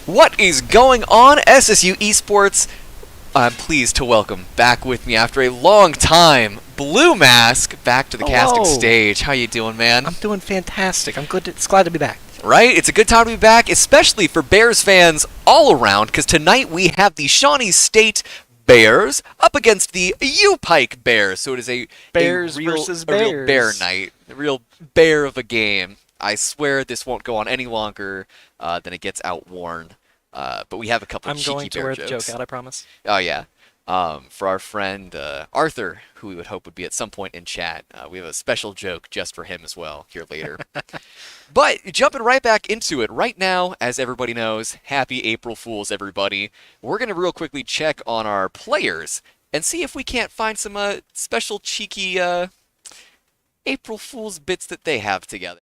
What is going on, SSU Esports? I'm pleased to welcome back with me after a long time, Blue Mask, back to the casting stage. How you doing, man? I'm doing fantastic. I'm good. It's glad to be back. Right? It's a good time to be back, especially for Bears fans all around, because tonight we have the Shawnee State Bears up against the Upike Bears. So it is a Bears real, versus a real Bears. bear night, a real bear of a game. I swear this won't go on any longer than it gets outworn. But we have a couple of cheeky bear I'm going to wear jokes. the joke out, I promise. Oh, yeah. For our friend Arthur, who we would hope would be at some point in chat, we have a special joke just for him as well here later. But jumping right back into it, right now, as everybody knows, happy April Fools, everybody. We're going to real quickly check on our players and see if we can't find some special cheeky April Fools bits that they have together.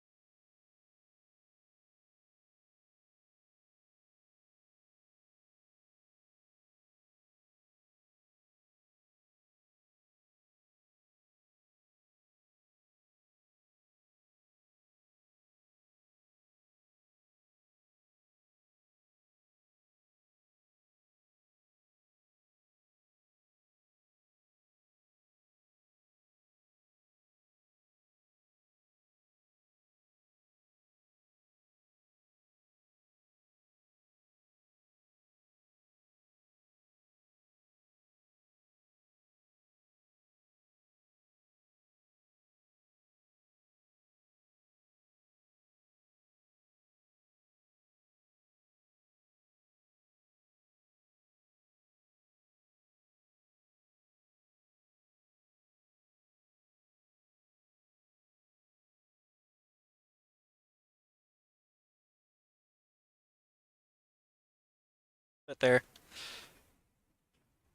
But there.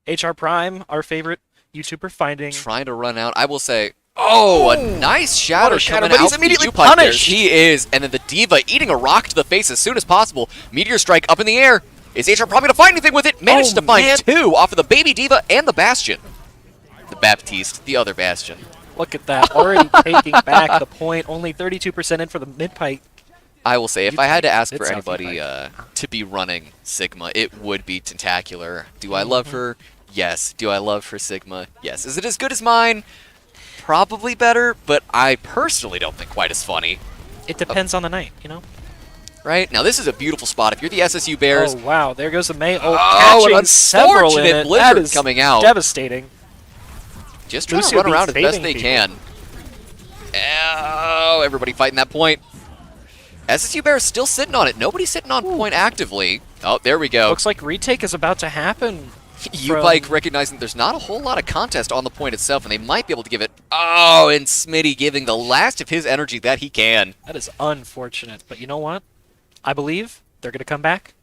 HR Prime, our favorite YouTuber, finding... Trying to run out. I will say, oh, a nice shatter coming but he's out immediately from the Upike Bears. punished. He is, and then the Diva eating a rock to the face as soon as possible. Meteor Strike up in the air. Is HR probably going to find anything with it? Managed to find two off of the Baby Diva and the Bastion. The Baptiste, the other Bastion. Look at that, already taking back the point. Only 32% in for the mid-pike. I will say, if I had to ask It for sounds anybody to be running Sigma, it would be Tentacular. Do I Mm-hmm. love her? Yes. Do I love her Sigma? Yes. Is it as good as mine? Probably better, but I personally don't think quite as funny. It depends on the night, you know? Right? Now, this is a beautiful spot. If you're the SSU Bears... Oh, wow, there goes the May. Oh, catching an several in unfortunate it. blizzard That is coming out. devastating. Just trying to Lucio run around as beats best saving they people. can. Oh, everybody fighting that point. SSU Bears still sitting on it. Nobody's sitting on point actively. Oh, there we go. Looks like retake is about to happen. Upike recognizing there's not a whole lot of contest on the point itself, and they might be able to give it... Oh, and Smitty giving the last of his energy that he can. That is unfortunate, but you know what? I believe they're going to come back.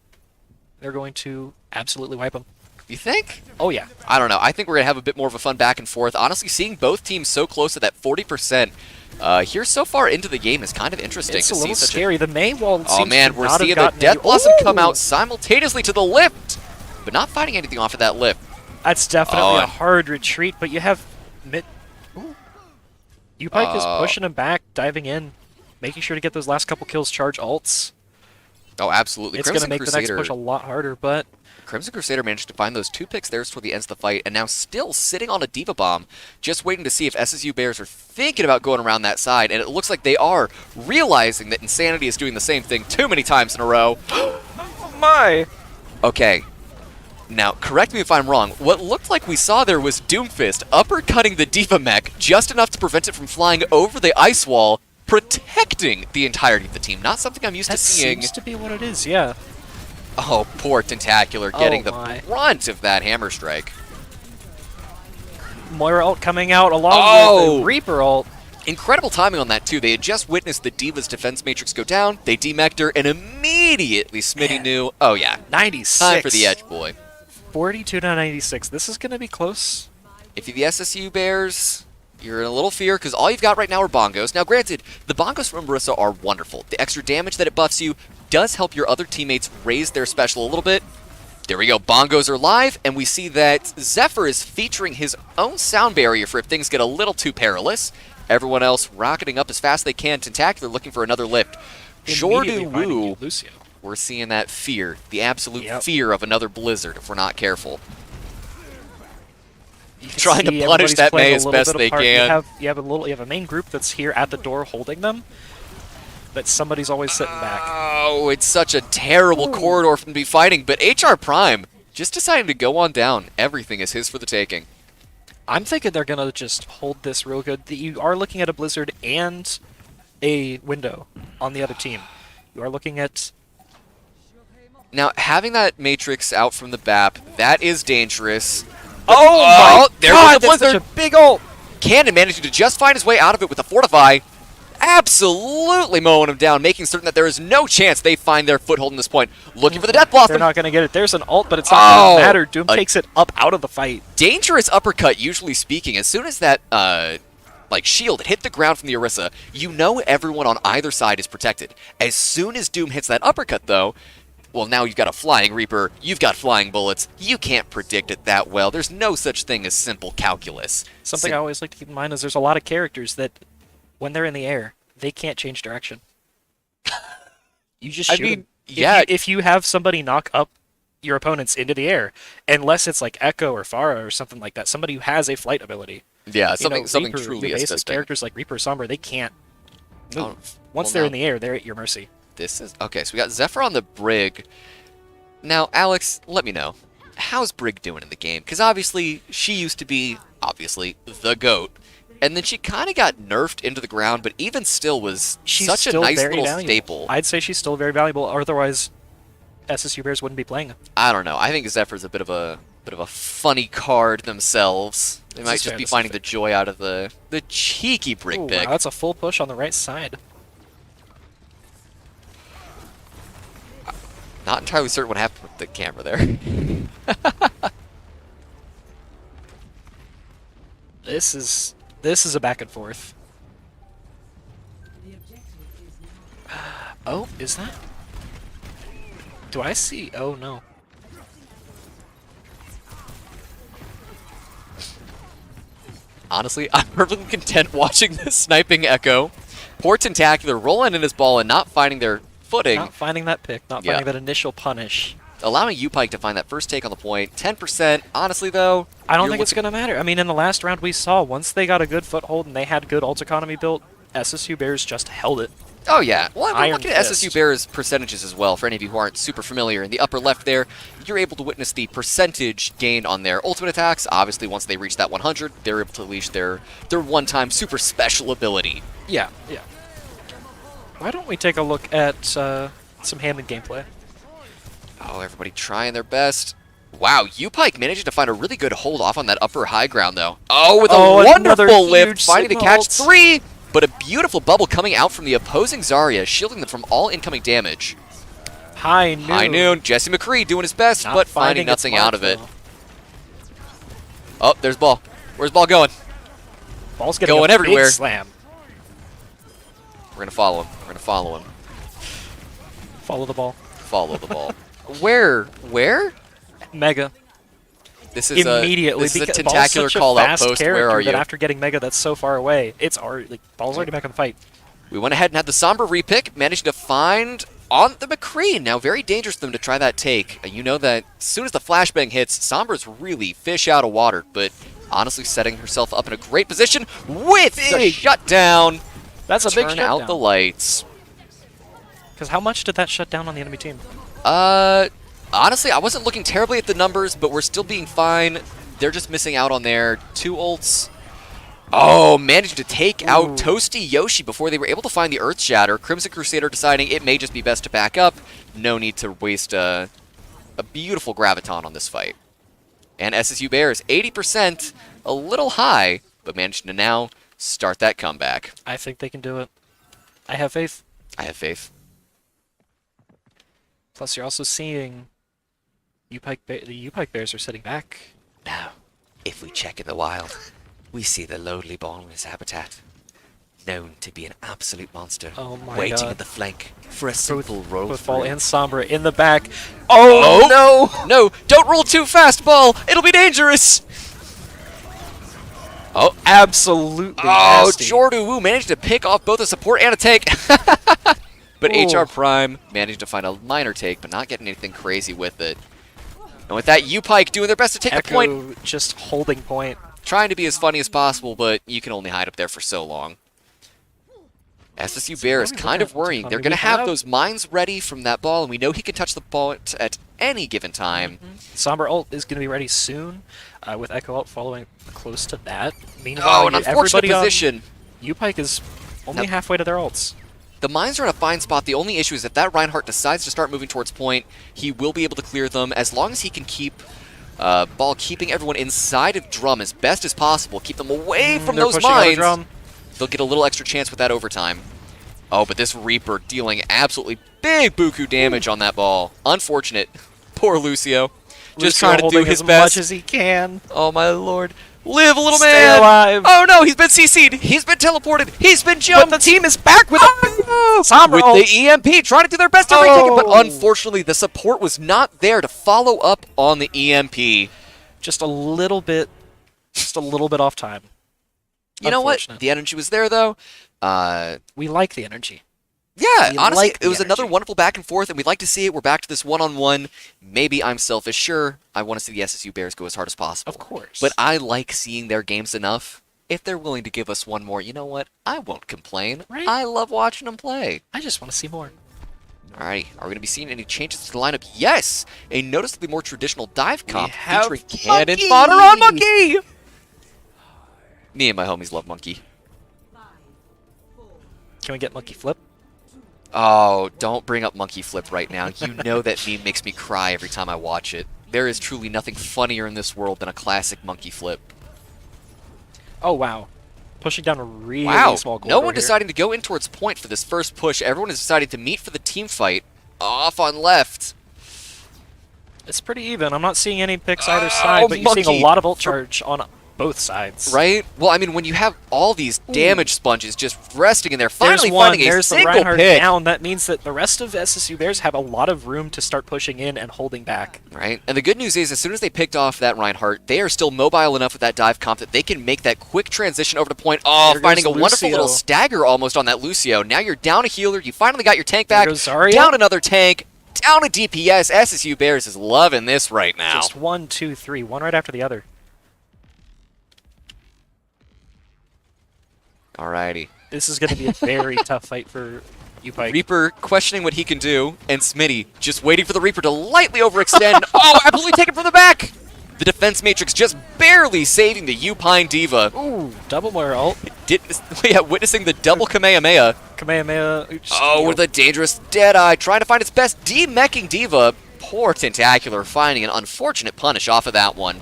They're going to absolutely wipe them. You think? Oh, yeah. I don't know. I think we're going to have a bit more of a fun back and forth. Honestly, seeing both teams so close to that 40% here so far into the game is kind of interesting. It's to a see little such scary. The May wall Oh seems man, to we're not seeing have the gotten Death any... Blossom come Ooh! out simultaneously to the lift, but not finding anything off of that lift. That's definitely Oh, a and- hard retreat, but you have mid... Upike is pushing him back, diving in, making sure to get those last couple kills, charge ults. Oh, absolutely. It's going to make the next push a lot harder, but... Crimson Crusader managed to find those two picks there toward the ends of the fight, and now still sitting on a Diva Bomb, just waiting to see if SSU Bears are thinking about going around that side, and it looks like they are, realizing that Insanity is doing the same thing too many times in a row. Oh my! Okay. Now, correct me if I'm wrong, what looked like we saw there was Doomfist uppercutting the Diva mech just enough to prevent it from flying over the ice wall, protecting the entirety of the team. Not something I'm used to seeing. That seems to be what it is, yeah. Oh, poor Tentacular getting the my. brunt of that hammer strike. Moira ult coming out along with the Reaper ult. Incredible timing on that, too. They had just witnessed the Diva's defense matrix go down, they demeched her, and immediately Smitty knew, oh yeah, 96. time for the Edge Boy. 42 to 96. This is going to be close. If you're the SSU Bears, you're in a little fear, because all you've got right now are bongos. Now, granted, the bongos from Marissa are wonderful. The extra damage that it buffs you does help your other teammates raise their special a little bit. There we go, bongos are live, and we see that Zephyr is featuring his own sound barrier for if things get a little too perilous. Everyone else rocketing up as fast as they can. Tentacular looking for another lift. Immediately Jordu finding Wu you, Lucio. we're seeing that fear, the absolute Yep. fear of another blizzard if we're not careful. You can Trying to see punish everybody's that playing Mei a as little best bit they apart. can. You have a main group that's here at the door holding them, but somebody's always sitting back. Oh, it's such a terrible corridor for them to be fighting, but HR Prime just deciding to go on down. Everything is his for the taking. I'm thinking they're gonna just hold this real good. You are looking at a blizzard and a window on the other team. You are looking at Now, having that Matrix out from the BAP, that is dangerous. oh my there god, goes the that's such blizzard. a big ult. Cannon managing to just find his way out of it with the Fortify. Absolutely mowing him down, making certain that there is no chance they find their foothold in this point. Looking for the Death Blossom. They're not gonna get it. There's an ult, but it's not gonna matter. Doom takes it up out of the fight. Dangerous uppercut, usually speaking. As soon as that like shield hit the ground from the Orisa, you know everyone on either side is protected. As soon as Doom hits that uppercut, though, well, now you've got a Flying Reaper, you've got flying bullets, you can't predict it that well. There's no such thing as simple calculus. Something I always like to keep in mind is there's a lot of characters that, when they're in the air, they can't change direction. You just shoot 'em. yeah. If you have somebody knock up your opponents into the air, unless it's like Echo or Pharah or something like that, somebody who has a flight ability. Yeah, something Reaper, truly the basic assisting. characters like Reaper, Sombra, they can't move. Oh, Once well, they're now- in the air, they're at your mercy. This is okay. So we got Zephyr on the Brig. Now, Alex, let me know, how's Brig doing in the game? Because obviously she used to be the GOAT, and then she kind of got nerfed into the ground, but even still was She's such a still nice very little valuable. staple. I'd say she's still very valuable. Otherwise, SSU Bears wouldn't be playing her. I don't know. I think Zephyr's a bit of a funny card themselves. They This might is just fair, be this is finding fair. the joy out of the cheeky Brig Ooh, pick. wow, that's a full push on the right side. Not entirely certain what happened with the camera there. This is a back and forth. Oh, is that? Do I see? Oh no. Honestly, I'm perfectly content watching this sniping Echo. Poor Tentacular rolling in his ball and not finding their footing, Not finding that pick, not Yeah. finding that initial punish. allowing Upike to find that first take on the point. 10%, honestly though, I don't you're think it's looking- going to matter. I mean, in the last round we saw, once they got a good foothold and they had good ult economy built, SSU Bears just held it. Oh yeah, well we're Iron looking at SSU Fist. Bears percentages as well. For any of you who aren't super familiar, in the upper left there, you're able to witness the percentage gained on their ultimate attacks. Obviously, once they reach that 100, they're able to unleash their one-time super special ability. Yeah, yeah. Why don't we take a look at some Hammond gameplay? Oh, everybody trying their best. Wow, Upike managing to find a really good hold off on that upper high ground, though. Oh, with Oh, a another wonderful lift, huge finding to Sigma catch ult. 3, but a beautiful bubble coming out from the opposing Zarya, shielding them from all incoming damage. High noon. High noon, Jesse McCree doing his best, Not but finding its nothing out mark, of it. though. Oh, there's ball. Where's ball going? Ball's getting Going a everywhere. Big slam. We're gonna follow him. We're gonna follow him. Follow the ball. Follow the ball. Where? Mega. This is Immediately. this is a because tentacular Ball's such a call out fast post. Where character are you? that after getting Mega that's so far away, it's already, like, Ball's already back in the fight. We went ahead and had the Sombra repick, managing to find on the McCree. Now, very dangerous for them to try that take. You know that as soon as the flashbang hits, Sombra's really fish out of water, but honestly setting herself up in a great position with the Big. shutdown. That's a big Turn shutdown. out the lights. Because how much did that shut down on the enemy team? Honestly, I wasn't looking terribly at the numbers, but we're still being fine. They're just missing out on their 2 ults. Oh, managed to take out Ooh. Toasty Yoshi before they were able to find the Earth Shatter. Crimson Crusader deciding it may just be best to back up. No need to waste a beautiful Graviton on this fight. And SSU Bears, 80%, a little high, but managing to now start that comeback. I think they can do it. I have faith. I have faith. Plus, you're also seeing the Upike Bears are sitting back. Now, if we check in the wild, we see the lonely ball in his habitat, known to be an absolute monster, Oh my waiting God. at the flank for a simple roll With Ball through. and Sombra in the back. Oh, no! No! Don't roll too fast, Ball! It'll be dangerous! Oh, Absolutely oh, nasty. Jordu Wu managed to pick off both a support and a tank. But But Ooh. HR Prime managed to find a minor take, but not getting anything crazy with it. And with that, Upike doing their best to take the point. Echo just holding point. Trying to be as funny as possible, but you can only hide up there for so long. SSU Bear is kind of worrying. They're going to have those mines ready from that ball, and we know he can touch the ball at any given time. Somber ult is going to be ready soon, with Echo ult following close to that. Meanwhile, Oh, an unfortunate position. Upike is only halfway to their ults. The mines are in a fine spot. The only issue is if that Reinhardt decides to start moving towards point, he will be able to clear them as long as he can keep ball keeping everyone inside of drum as best as possible. Keep them away from those mines. They'll get a little extra chance with that overtime. Oh, but this Reaper dealing absolutely big buku damage on that ball. Unfortunate. Poor Lucio. Just trying to do his best. As much as he can. Oh, my lord. Live, little Stay man! alive. Oh no, he's been CC'd! He's been teleported! He's been jumped! But the team is back with With the EMP, trying to do their best to retake it, but Oh. unfortunately the support was not there to follow up on the EMP. just a little bit off time. You know what? Unfortunate. The energy was there, though. We like the energy. Yeah, We honestly, like it was the another energy. wonderful back and forth, and we'd like to see it. We're back to this one-on-one. Maybe I'm selfish. Sure, I want to see the SSU Bears go as hard as possible. Of course. But I like seeing their games enough. If they're willing to give us one more, you know what? I won't complain. Right. I love watching them play. I just want to see more. Alrighty, are we going to be seeing any changes to the lineup? Yes! A noticeably more traditional dive comp have featuring cannon Monkey! fodder on Monkey! Me and my homies love Monkey. Can we get Monkey Flip? Oh, don't bring up Monkey Flip right now. You know that meme makes me cry every time I watch it. There is truly nothing funnier in this world than a classic Monkey Flip. Oh, wow. Pushing down a really Wow, small goal. no one deciding to go in towards point for this first push. Everyone is deciding to meet for the team fight. Off on left. It's pretty even. I'm not seeing any picks either side, but you're seeing Monkey. a lot of ult charge on both sides. Right? Well, I mean, when you have all these damage sponges just resting in there, There's finally one. finding a There's the single Reinhardt pick. down. That means that the rest of SSU Bears have a lot of room to start pushing in and holding back. Right? And the good news is, as soon as they picked off that Reinhardt, they are still mobile enough with that dive comp that they can make that quick transition over to point. Oh, There finding a goes wonderful little Lucio. stagger almost on that Lucio. Now you're down a healer. You finally got your tank There back. goes Zarya. Down another tank. Down a DPS. SSU Bears is loving this right now. Just 1, 2, 3. One right after the other. Alrighty. This is going to be a very tough fight for Upike. Reaper questioning what he can do, and Smitty just waiting for the Reaper to lightly overextend. Oh, absolutely taken from the back! The defense matrix just barely saving the Upine Diva. Ooh, double Moira ult. Witnessing the double Kamehameha. Kamehameha. Oh, with a dangerous Deadeye, trying to find its best demeching Diva. Poor Tentacular finding an unfortunate punish off of that one.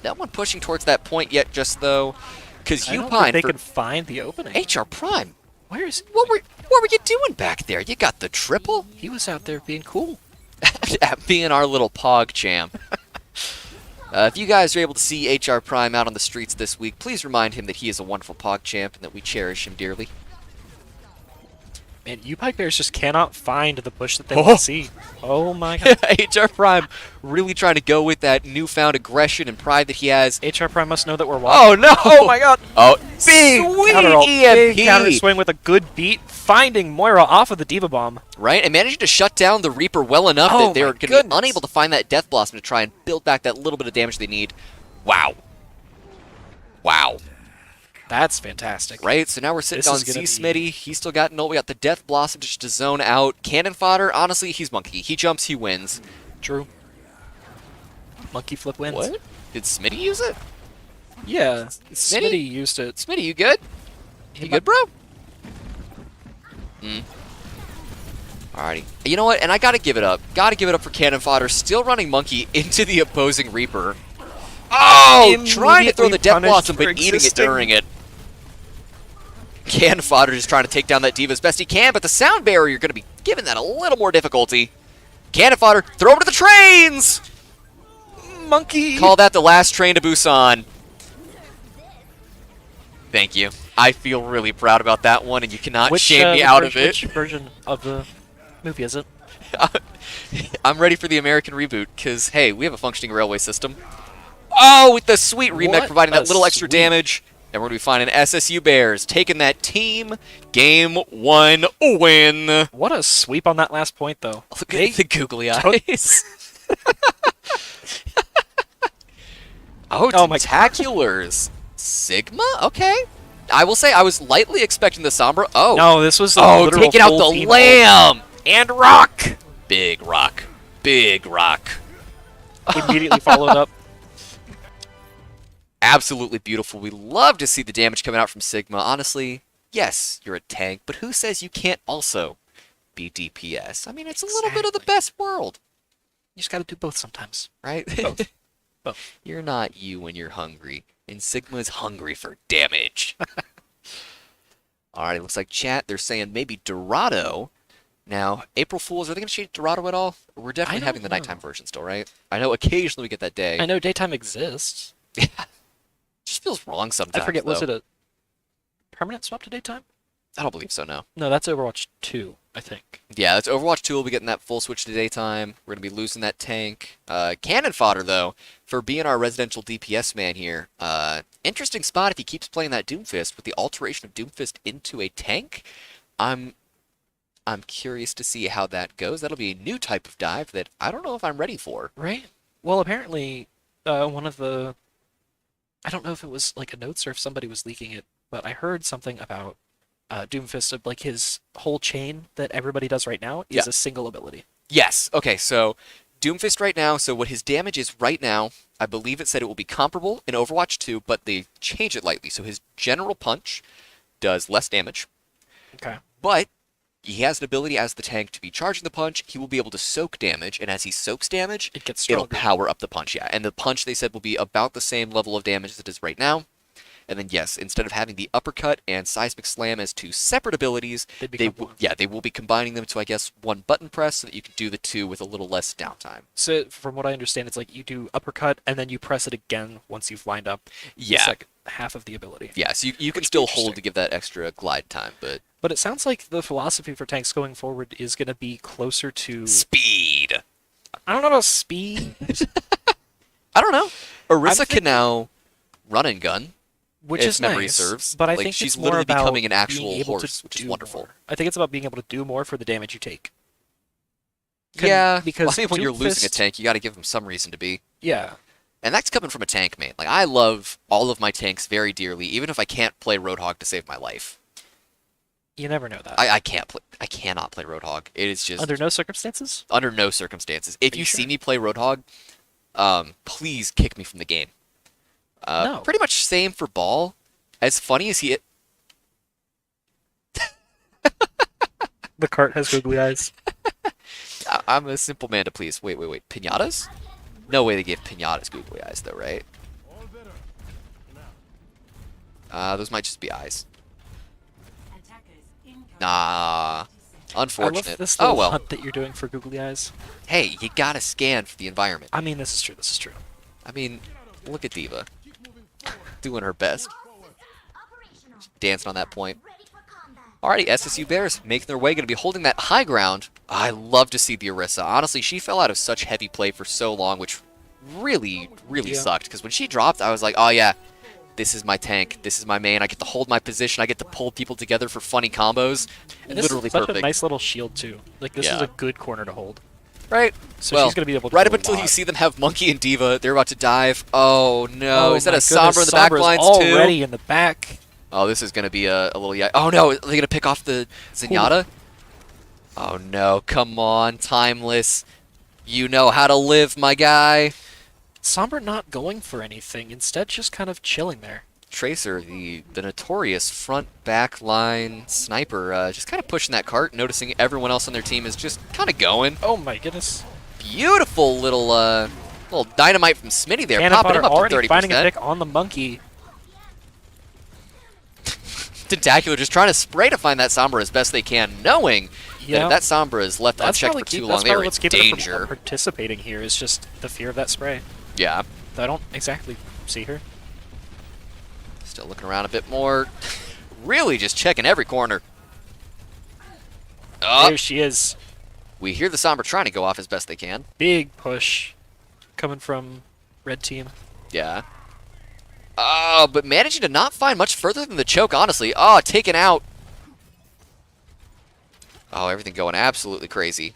That one pushing towards that point yet just though, because I don't think Upine they for can find the opening. HR Prime. Where is What were you doing back there? You got the triple? he? Was out there being cool. Being our little pog champ. If you guys are able to see HR Prime out on the streets this week, please remind him that he is a wonderful pog champ and that we cherish him dearly. Man, Upike Bears just cannot find the push that they want to see. Oh my god. HR Prime really trying to go with that newfound aggression and pride that he has. HR Prime must know that we're watching. Oh no! Oh my god. Oh, big Counter ult. EMP! Big counter swing with a good beat, finding Moira off of the Diva Bomb. Right, and managing to shut down the Reaper well enough Oh that they're my going to be goodness. unable to find that Death Blossom to try and build back that little bit of damage they need. Wow. Wow. That's fantastic. Right, so now we're sitting This on is gonna Z be- Smitty. He's still got an ult. We got the Death Blossom just to zone out. Cannon fodder, honestly, he's Monkey. He jumps, he wins. True. Monkey Flip wins. What? Did Smitty use it? Yeah. Smitty? Smitty used it. Smitty, you good? You good, bro? Alrighty. You know what? And I gotta give it up. Gotta give it up for Cannon Fodder. Still running Monkey into the opposing Reaper. Oh! Trying to throw the Death Immediately Blossom, but punished for eating it existing. during it. Cannon Fodder just trying to take down that Diva as best he can, but the sound barrier gonna be giving that a little more difficulty. Cannon Fodder, throw him to the trains! Monkey! Call that the last train to Busan. Thank you. I feel really proud about that one, and you cannot shame me out of it. Which version of the movie is it? I'm ready for the American reboot, because, hey, we have a functioning railway system. Oh, with the sweet remake What providing a that little extra sweet- damage. And we're going to be finding SSU Bears taking that team game 1 win. What a sweep on that last point, though. Look They at the googly took- eyes. Oh, Oh my Tentaculars. Sigma? Okay. I will say I was lightly expecting the Sombra. Oh. No, this was a Oh, literal taking out full the team lamb. And rock. Big rock. Big rock. ult. Immediately followed up. Absolutely beautiful. We love to see the damage coming out from Sigma. Honestly, yes, you're a tank, but who says you can't also be DPS? I mean, it's a little bit of the Exactly. best world, You just gotta do both sometimes. right? Both. Both. You're not you when you're hungry, and Sigma's hungry for damage. Alright, it looks like chat, they're saying maybe Dorado. Now, April Fools, are they going to change Dorado at all? We're definitely don't having the know. nighttime version still, right? I know occasionally we get that day. I know daytime exists. Yeah. Just feels wrong sometimes. I forget, was though. it a permanent swap to daytime? I don't believe so, no. No, that's Overwatch 2, I think. Yeah, that's Overwatch 2 will be getting that full switch to daytime. We're going to be losing that tank. Cannon fodder, though, for being our residential DPS man here. Interesting spot if he keeps playing that Doomfist with the alteration of Doomfist into a tank. I'm curious to see how that goes. That'll be a new type of dive that I don't know if I'm ready for. Right? Well, apparently, one of the... I don't know if it was like a notes or if somebody was leaking it, but I heard something about Doomfist, of like his whole chain that everybody does right now is Yeah. a single ability. Yes. Okay, so Doomfist right now, so what his damage is right now, I believe it said it will be comparable in Overwatch 2, but they changed it lightly. So his general punch does less damage, Okay. but he has an ability as the tank to be charging the punch. He will be able to soak damage, and as he soaks damage, It gets it'll stronger. power up the punch, yeah. And the punch, they said, will be about the same level of damage as it is right now. And then, yes, instead of having the uppercut and seismic slam as two separate abilities, They become one. they will be combining them to, I guess, one button press so that you can do the two with a little less downtime. So from what I understand, it's like you do uppercut and then you press it again once you've lined up the Yeah. second half of the ability. Yeah, so you can Which would be still hold interesting. to give that extra glide time, but But it sounds like the philosophy for tanks going forward is going to be closer to... speed. I don't know about speed, I don't know. Orisa thinking- can now run and gun. which If is memory nice, serves. but I Like, think she's it's more literally about becoming an being actual able to horse, which is do wonderful. more. I think it's about being able to do more for the damage you take. Yeah, because well, I mean, when you're losing a Doomfist- tank, you got to give them some reason to be. Yeah, And that's coming from a tank main. Like, I love all of my tanks very dearly, even if I can't play Roadhog to save my life. you never know that. I cannot play Roadhog. It is just Under no circumstances? under no circumstances. If Are you you see sure? me play Roadhog, please kick me from the game. No. Pretty much same for Ball. As funny as he... The cart has googly eyes. I'm a simple man to please. Wait. Pinatas? No way they gave Pinatas googly eyes, though, right? Those might just be eyes. Nah. I Unfortunate. love this Oh, little well. hunt that you're doing for googly eyes. Hey, you gotta scan for the environment. I mean, this is true. This is true. I mean, look at Diva. Doing her best. Dancing on that point. Alrighty, SSU Bears making their way, going to be holding that high ground. I love to see the Orisa. Honestly, she fell out of such heavy play for so long, which really Yeah. sucked. Because when she dropped, I was like, oh yeah, this is my tank. This is my main. I get to hold my position. I get to pull people together for funny combos. And this Literally is such perfect. a nice little shield too. Like this is Yeah. a good corner to hold. Right? So well, she's gonna be able to right do up a until you lot. see them have Monkey and Diva. They're about to dive. Oh no. Oh Is that my a Sombra in the goodness, back Sombra's lines too? already in the back. Oh, this is going to be a little... Oh, no. Are they going to pick off the Zenyatta? Oh, no. Come on. Timeless. You know how to live, my guy. Sombra not going for anything, instead just kind of chilling there. Tracer, the notorious front-back line sniper, just kind of pushing that cart, noticing everyone else on their team is just kind of going. Oh my goodness. Beautiful little dynamite from Smitty there, Cannon popping Potter him up already to 30%. finding a pick on the monkey. Tentacular just trying to spray to find that Sombra as best they can, knowing that Yeah. if that Sombra is left That's unchecked probably for too keep- long, that's they are probably in what's keeping it from danger. participating here is just the fear of that spray. Yeah. I don't exactly see her. Still looking around a bit more. Really just checking every corner. Oh, There she is. we hear the Sombra trying to go off as best they can. Big push coming from red team. Yeah. Oh, but managing to not find much further than the choke, honestly. Oh, taken out. Oh, everything going absolutely crazy.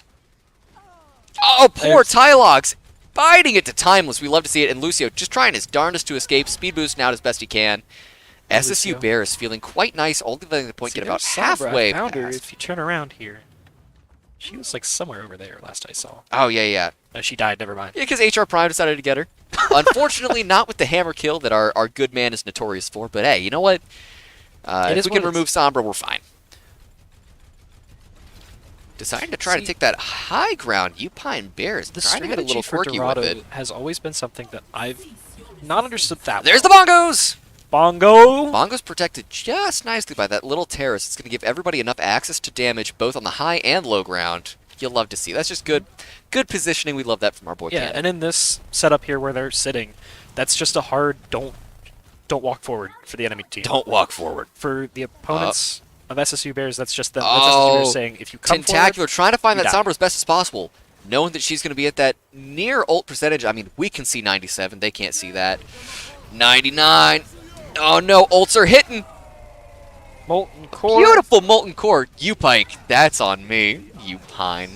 Oh, poor Tylogs. Biting it to Timeless. We love to see it. And Lucio just trying his darndest to escape. Speed boosting out as best he can. SSU Lucio. Bears feeling quite nice. Only letting the point get about halfway found her. past. If you turn around here, she was like somewhere over there last I saw. Oh, yeah, yeah. No, she died. Never mind. Yeah, because HR Prime decided to get her. Unfortunately, not with the hammer kill that our good man is notorious for. But hey, you know what? If we can remove Sombra, we're fine. Deciding to try to take that high ground, Upike Bears The trying to get a little for quirky Dorado with it. has always been something that I've not understood that There's well. the bongos! Bongo! Bongo's protected just nicely by that little terrace. It's going to give everybody enough access to damage both on the high and low ground. You'll love to see. That's just good positioning. We love that from our boy Yeah, Cannon. and in this setup here where they're sitting, that's just a hard don't walk forward for the enemy team. Don't walk forward. For the opponents of SSU Bears, that's just them. Oh, That's SSU Bears saying, if you come Tentacular forward, trying to find you that die. Sombra as best as possible. Knowing that she's going to be at that near ult percentage. I mean, we can see 97. They can't see that. 99. Oh no, ults are hitting. Molten Core. Beautiful Molten Core. Upike. That's on me. Upine.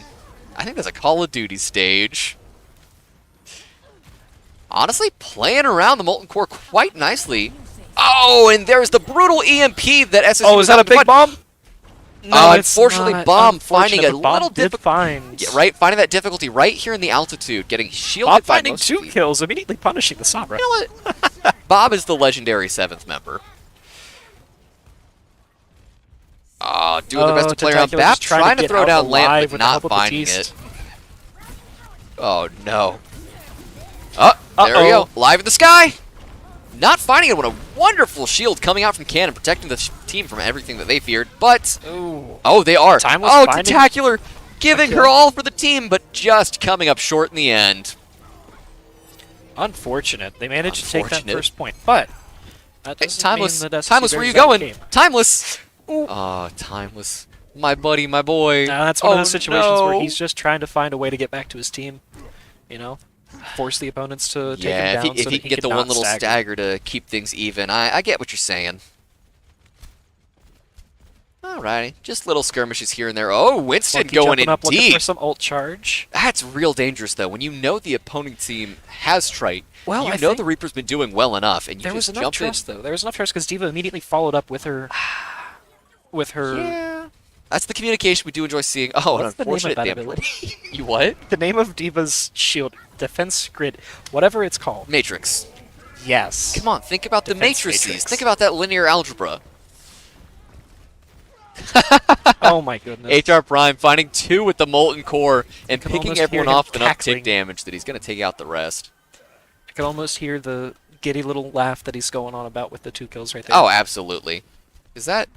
I think that's a Call of Duty stage. Honestly, playing around the Molten Core quite nicely. Oh, and there's the brutal EMP that SSU Oh, is that a big bomb? No, unfortunately, not. Bomb finding a But Bob little did difficult. find. Yeah, right, finding that difficulty right here in the altitude, getting shielded Bob by finding most 2 of the- kills, immediately punishing the Sombra. You know what? Bob is the legendary 7th member. Oh, doing their best to play around. Tentacular Bap just trying to get throw out down Lamp, alive but with the not help of finding Batiste. it. Oh, no. Oh, there we go. Live in the sky. Not finding it. What a wonderful shield coming out from Cannon, protecting the team from everything that they feared. But, Ooh. oh, they are. Timeless Oh, finding Tentacular giving a her kill. all for the team, but just coming up short in the end. Unfortunate. They managed to take that Unfortunate. first point, but that Hey, doesn't Timeless, mean that SSU Timeless, where Bears you out of the going? game. Timeless. Oh, Timeless. My buddy, my boy. Now, that's one of Oh, those situations where no. he's just trying to find a way to get back to his team. You know, force the opponents to take him Yeah, down if so he that can get the not one little stagger. stagger to keep things even, I get what you're saying. Alrighty, just little skirmishes here and there. Oh, Winston Monkey going jumping in up, looking deep. for some ult charge. That's real dangerous, though. When you know the opponent team has Trite, Well, you I know think the Reaper's been doing well enough, and you There was just enough jump trust, in. though. There was enough trust because Diva immediately followed up with her. Yeah. That's the communication we do enjoy seeing. Oh, an What's the name of unfortunate that damage. ability? You what? The name of Diva's shield, defense grid, whatever it's called. Matrix. Yes. Come on, think about the Defense matrices. matrix. Think about that linear algebra. Oh my goodness. HR Prime finding 2 with the Molten Core and can picking almost everyone hear him off with enough cackling. tick damage that he's going to take out the rest. I can almost hear the giddy little laugh that he's going on about with the 2 kills right there. Oh, absolutely. Is that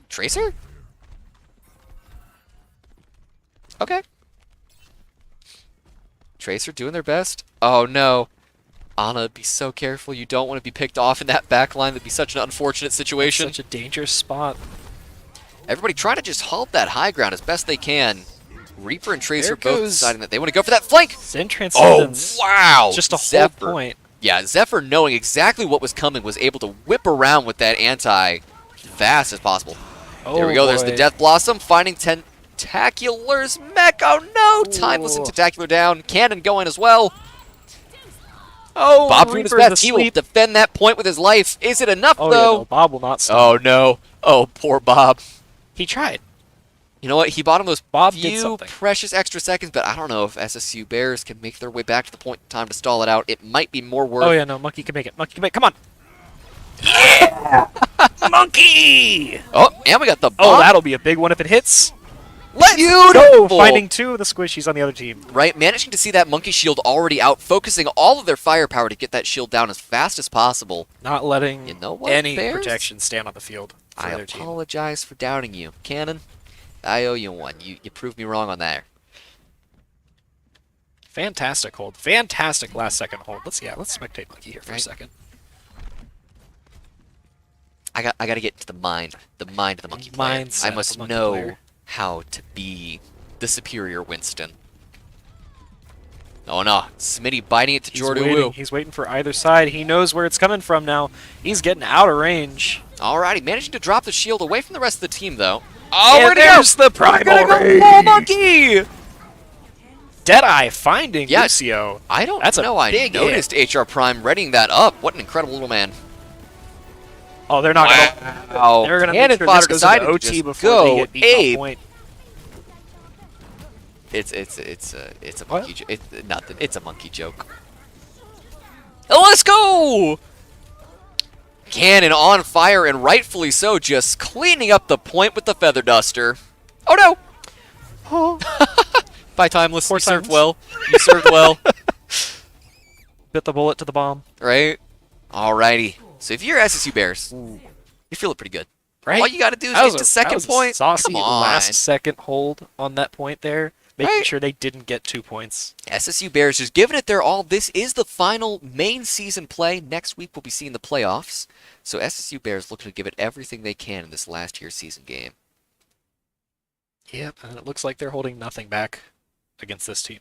Tracer? Okay. Tracer doing their best. Oh no. Ana, be so careful. You don't want to be picked off in that back line. That'd be such an unfortunate situation. Such a dangerous spot. Everybody trying to just hold that high ground as best they can. Reaper and Tracer There both goes- deciding that they want to go for that flank. Zen Oh, Transcendence. wow. Just a Zephyr. whole point. Yeah, Zephyr, knowing exactly what was coming, was able to whip around with that anti fast as possible. Oh, There we go. There's the boy. Death Blossom finding Tentacular's mech. Oh no! Timeless and Ooh. Tentacular down. Cannon going as well. Oh, Bob doing his Reaper's best. He will asleep. defend that point with his life. Is it enough Oh, yeah, though? no, Bob will not stop. Oh no! Oh, poor Bob. He tried. You know what? He bought him those Bob did few something. precious extra seconds, but I don't know if SSU Bears can make their way back to the point in time to stall it out. It might be more worth. Oh, yeah, no, Monkey can make it. Monkey can make it. Come on. Yeah! Monkey! Oh, and we got the Oh, bomb. that'll be a big one if it hits. Let's Go! Finding 2 of the squishies on the other team. Right, managing to see that monkey shield already out, focusing all of their firepower to get that shield down as fast as possible. Not letting You know what, any Bears? protection stand on the field for I their team. apologize for doubting you. Cannon, I owe you one. You proved me wrong on that. Fantastic hold. Fantastic last second hold. Let's spectate Monkey here for a Right. second. I got to get into the mind of the monkey player. Mindset I of must the monkey know player. how to be the superior Winston. Oh no, Smitty biting it to Jordan Wu. He's waiting for either side. He knows where it's coming from now. He's getting out of range. Alrighty, managing to drop the shield away from the rest of the team though. Oh, and where'd he there's go? the primal Go Ball Monkey! Deadeye finding Yeah, Lucio. I don't That's know. I noticed HR Prime readying that up. What an incredible little man. Oh, they're not Wow. They're gonna Cannon make sure fodder this goes into decided to OT just before go they get beat ape. off point. It's a monkey joke. It's nothing. It's a monkey joke. Oh, let's go! Cannon on fire, and rightfully so, just cleaning up the point with the feather duster. Oh no! Oh. By Timeless, Four you served times. well. You served well. Bit the bullet to the bomb. Right? Alrighty. So if you're SSU Bears, you feel it pretty good. Right? All you gotta do is That get was to a- second that was a point. Saucy Come on. last second hold on that point there, making Right? sure they didn't get 2 points. SSU Bears just giving it their all. This is the final main season play. Next week we'll be seeing the playoffs. So SSU Bears looking to give it everything they can in this last year's season game. Yep, and it looks like they're holding nothing back against this team.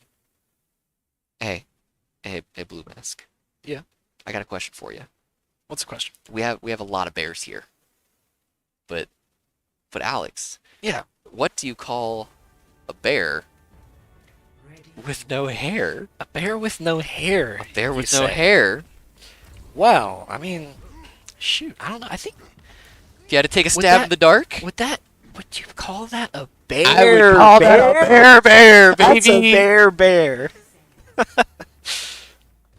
Hey, Blue Mask. Yeah. I got a question for you. What's the question? We have a lot of bears here. But Alex, Yeah. what do you call a bear with no hair? A bear with no hair. A bear with you no say. hair. Well, I mean, shoot, I don't know. I think If you had to take a Would stab that- in the dark? would you call that a bear? I would call that a bear, That's a baby. bear.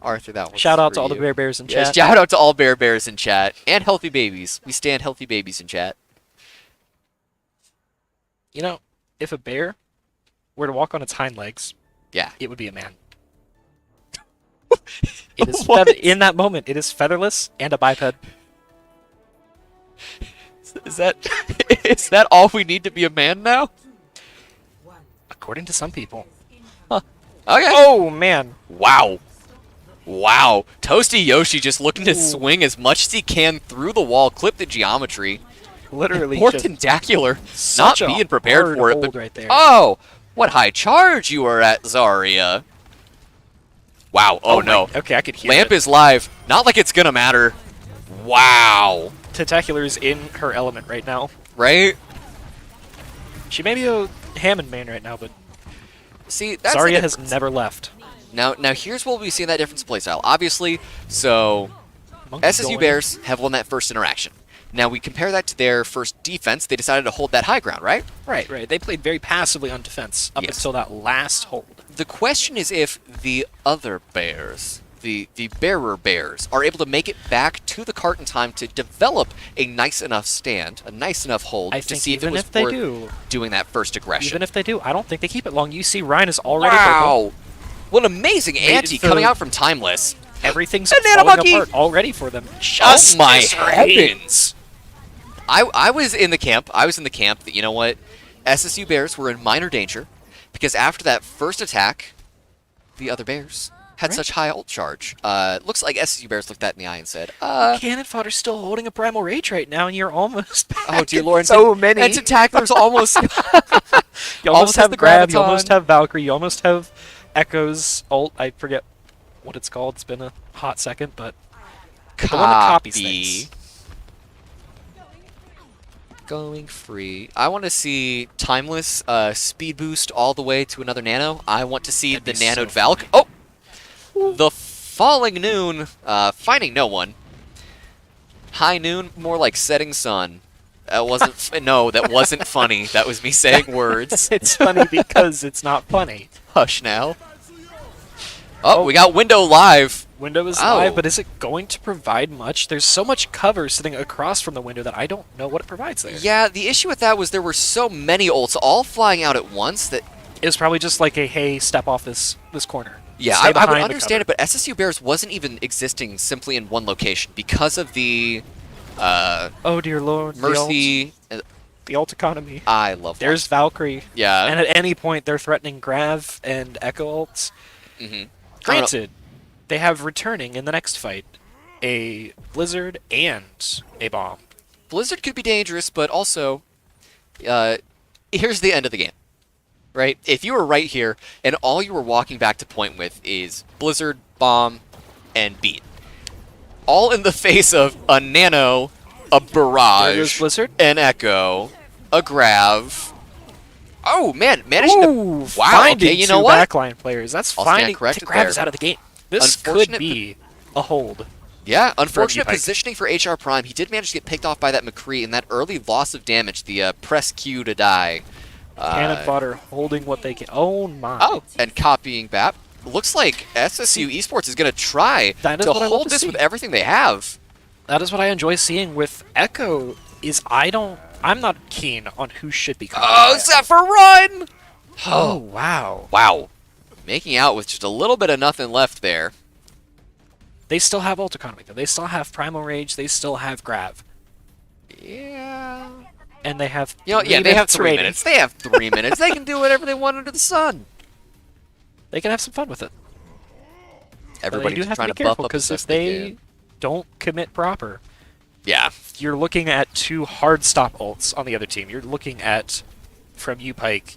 Arthur, that was Shout out for to all the you. bear bears in Yes, chat. shout out to all bears in chat and healthy babies. We stand healthy babies in chat. You know, if a bear were to walk on its hind legs, Yeah. it would be a man. It is What? in that moment. It is featherless and a biped. Is that all we need to be a man now? According to some people. Okay. Oh man! Wow. Wow. Toasty Yoshi just looking to swing as much as he can through the wall, clip the geometry. Literally, Poor just Tentacular not such a being prepared hard for it. hold But right there. oh, what high charge you are at, Zarya. Wow. Oh, no. my- Okay, I could hear Lamp it. is live. Not like it's gonna matter. Wow. Tentacular's in her element right now. Right? She may be a Hammond main right now, but See, that's the Zarya has difference. never left. Now here's where we see that difference in playstyle. Obviously, so Monkey's SSU going. Bears have won that first interaction. Now we compare that to their first defense. They decided to hold that high ground, right? Right. They played very passively on defense up Yes. until that last hold. The question is if the other Bears, the bearer Bears, are able to make it back to the cart in time to develop a nice enough stand, a nice enough hold I to think see if it even was if they worth do, doing that first aggression. even if they do, I don't think they keep it long. You see, Ryan is already purple. Wow! What an amazing ante the- coming out from Timeless. Everything's Banana falling monkey! apart already for them. Oh my Justice rate. heavens! I was in the camp. That, you know what? SSU Bears were in minor danger because after that first attack, the other Bears had Right. such high ult charge. Looks like SSU Bears looked that in the eye and said, Cannon fodder's still holding a primal rage right now, and you're almost back. oh dear at lord, so many. And Tentacular's almost You almost almost has have the Grab, you graviton. almost have Valkyrie, you almost have Echo's ult. I forget what it's called. It's been a hot second, but the one that copies things. Going free. I want to see Timeless speed boost all the way to another nano. I want to see That'd the be nanoed so Valk. Oh! The falling noon, finding no one. High noon, more like setting sun. That wasn't, no, that wasn't funny. That was me saying words. It's funny because it's not funny. Hush now. Oh, we got window live. Window is Oh. live, but is it going to provide much? There's so much cover sitting across from the window that I don't know what it provides there. Yeah, the issue with that was there were so many ults all flying out at once that It was probably just like a, hey, step off this corner. yeah, Stay I would behind the understand it, cover. but SSU Bears wasn't even existing simply in one location because of the Oh dear lord. Mercy. The ult economy. I love that. There's Valkyrie. Yeah. And at any point, they're threatening Grav and Echo ults. Mhm. Granted, they have returning in the next fight a Blizzard and a Bomb. Blizzard could be dangerous, but also, here's the end of the game. right? If you were right here and all you were walking back to point with is Blizzard, Bomb, and Beat, all in the face of a Nano, a There goes Barrage, Blizzard. an Echo, a Grav. Oh man, managing to Ooh, wow. finding Okay, you two know what? backline players. That's I'll stand finding. corrected Grav is there. out of the game. This could Unfortunate be a hold. Yeah, unfortunate Upike. positioning for HR Prime. He did manage to get picked off by that McCree, and that early loss of damage, the press Q to die. Cannon fodder holding what they can. Oh my. Oh, and copying BAP. Looks like SSU Esports is going to try That is to what I love hold to this see. with everything they have. That is what I enjoy seeing with Echo. I'm not keen on who should be coming. Oh, Zephyr run! Oh wow. Wow. Making out with just a little bit of nothing left there. They still have ult economy though. They still have Primal Rage. They still have Grav. Yeah. And they have. You know, yeah, 3 they have minutes 3 remaining. minutes. They have 3 minutes. They can do whatever they want under the sun. They can have some fun with it. But Everybody's they do have trying to to be buff careful up as because best if they they can. don't commit proper, Yeah. you're looking at 2 hard stop ults on the other team. You're looking at, from Upike,